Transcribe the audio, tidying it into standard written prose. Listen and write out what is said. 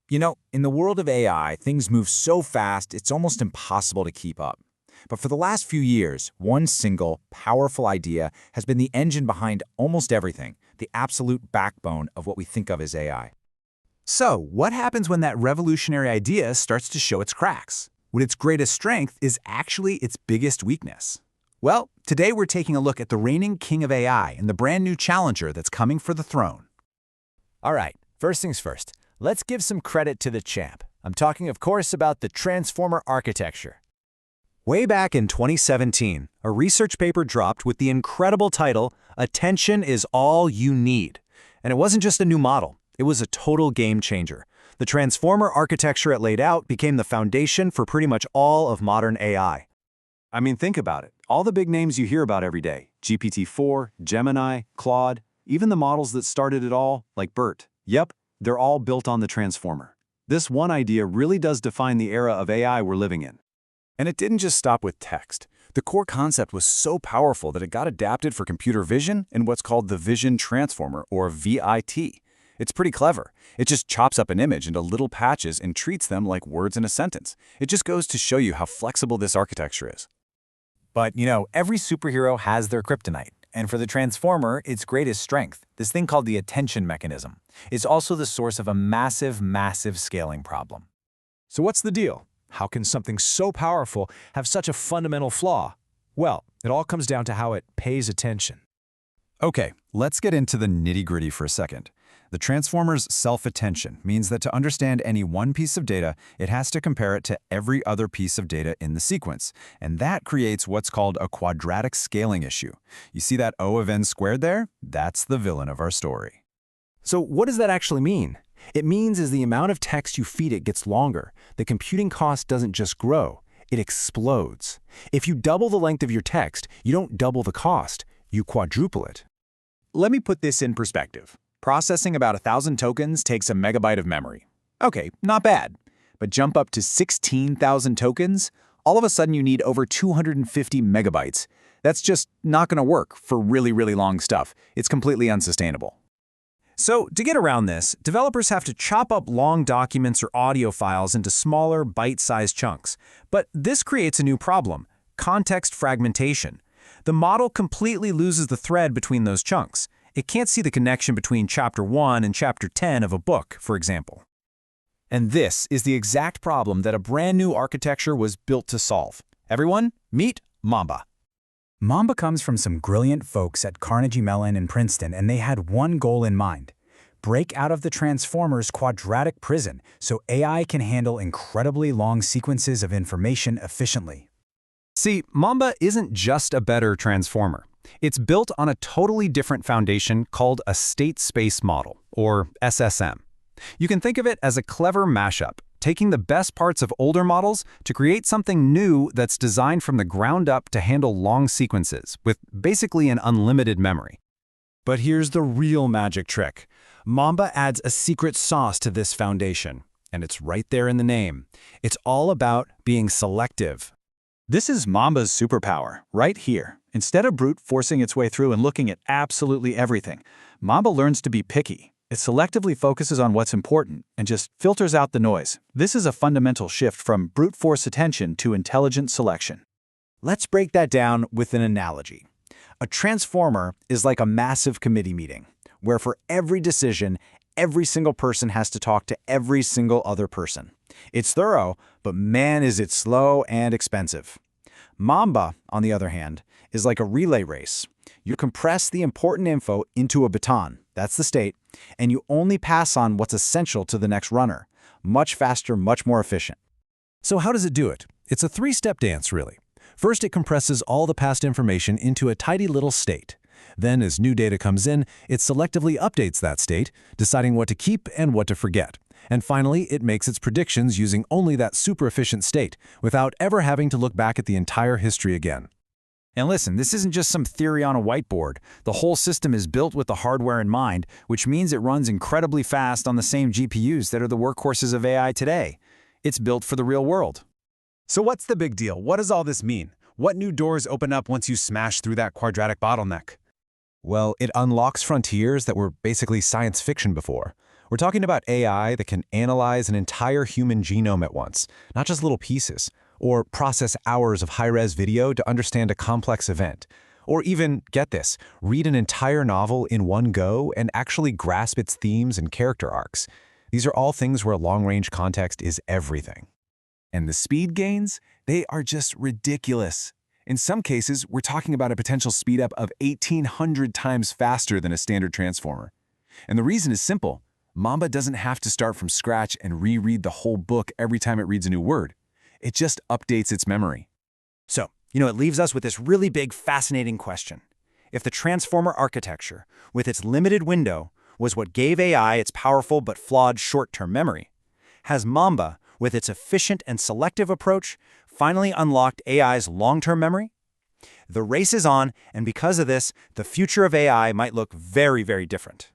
You know, in the world of AI, things move so fast, it's almost impossible to keep up. But for the last few years, one single, powerful idea has been the engine behind almost everything, the absolute backbone of what we think of as AI. So, what happens when that revolutionary idea starts to show its cracks? When its greatest strength is actually its biggest weakness? Well, today we're taking a look at the reigning king of AI and the brand new challenger that's coming for the throne. All right, first things first, let's give some credit to the champ. I'm talking, of course, about the transformer architecture. Way back in 2017, a research paper dropped with the incredible title, "Attention is All You Need." And it wasn't just a new model, it was a total game changer. The transformer architecture it laid out became the foundation for pretty much all of modern AI. I mean, think about it. All the big names you hear about every day, GPT-4, Gemini, Claude, even the models that started it all, like BERT. Yep, they're all built on the transformer. This one idea really does define the era of AI we're living in. And it didn't just stop with text. The core concept was so powerful that it got adapted for computer vision in what's called the Vision Transformer, or VIT. It's pretty clever. It just chops up an image into little patches and treats them like words in a sentence. It just goes to show you how flexible this architecture is. But, you know, every superhero has their kryptonite. And for the transformer, its greatest strength, this thing called the attention mechanism, is also the source of a massive, massive scaling problem. So what's the deal? How can something so powerful have such a fundamental flaw? Well, it all comes down to how it pays attention. Okay, let's get into the nitty-gritty for a second. The transformer's self-attention means that to understand any one piece of data, it has to compare it to every other piece of data in the sequence. And that creates what's called a quadratic scaling issue. You see that O of n squared there? That's the villain of our story. So what does that actually mean? It means as the amount of text you feed it gets longer, the computing cost doesn't just grow, it explodes. If you double the length of your text, you don't double the cost, you quadruple it. Let me put this in perspective. Processing about 1,000 tokens takes a megabyte of memory. Okay, not bad. But jump up to 16,000 tokens, all of a sudden you need over 250 megabytes. That's just not going to work for really, really long stuff. It's completely unsustainable. So, to get around this, developers have to chop up long documents or audio files into smaller, bite-sized chunks. But this creates a new problem: context fragmentation. The model completely loses the thread between those chunks. It can't see the connection between Chapter 1 and Chapter 10 of a book, for example. And this is the exact problem that a brand new architecture was built to solve. Everyone, meet Mamba. Mamba comes from some brilliant folks at Carnegie Mellon and Princeton, and they had one goal in mind: break out of the transformer's quadratic prison so AI can handle incredibly long sequences of information efficiently. See, Mamba isn't just a better transformer. It's built on a totally different foundation called a state space model, or SSM. You can think of it as a clever mashup, taking the best parts of older models to create something new that's designed from the ground up to handle long sequences, with basically an unlimited memory. But here's the real magic trick. Mamba adds a secret sauce to this foundation, and it's right there in the name. It's all about being selective. This is Mamba's superpower, right here. Instead of brute forcing its way through and looking at absolutely everything, Mamba learns to be picky. It selectively focuses on what's important and just filters out the noise. This is a fundamental shift from brute force attention to intelligent selection. Let's break that down with an analogy. A transformer is like a massive committee meeting, where for every decision, every single person has to talk to every single other person. It's thorough, but man is it slow and expensive. Mamba, on the other hand, is like a relay race. You compress the important info into a baton, that's the state, and you only pass on what's essential to the next runner. Much faster, much more efficient. So how does it do it? It's a three-step dance, really. First, it compresses all the past information into a tidy little state. Then, as new data comes in, it selectively updates that state, deciding what to keep and what to forget. And finally, it makes its predictions using only that super efficient state, without ever having to look back at the entire history again. And listen, this isn't just some theory on a whiteboard. The whole system is built with the hardware in mind, which means it runs incredibly fast on the same GPUs that are the workhorses of AI today. It's built for the real world. So what's the big deal? What does all this mean? What new doors open up once you smash through that quadratic bottleneck? Well, it unlocks frontiers that were basically science fiction before. We're talking about AI that can analyze an entire human genome at once, not just little pieces, or process hours of high-res video to understand a complex event. Or even, get this, read an entire novel in one go and actually grasp its themes and character arcs. These are all things where long-range context is everything. And the speed gains, they are just ridiculous. In some cases, we're talking about a potential speedup of 1,800 times faster than a standard transformer. And the reason is simple. Mamba doesn't have to start from scratch and reread the whole book every time it reads a new word. It just updates its memory. So, it leaves us with this really big, fascinating question. If the transformer architecture, with its limited window, was what gave AI its powerful but flawed short-term memory, has Mamba, with its efficient and selective approach, finally unlocked AI's long-term memory? The race is on, and because of this, the future of AI might look very, very different.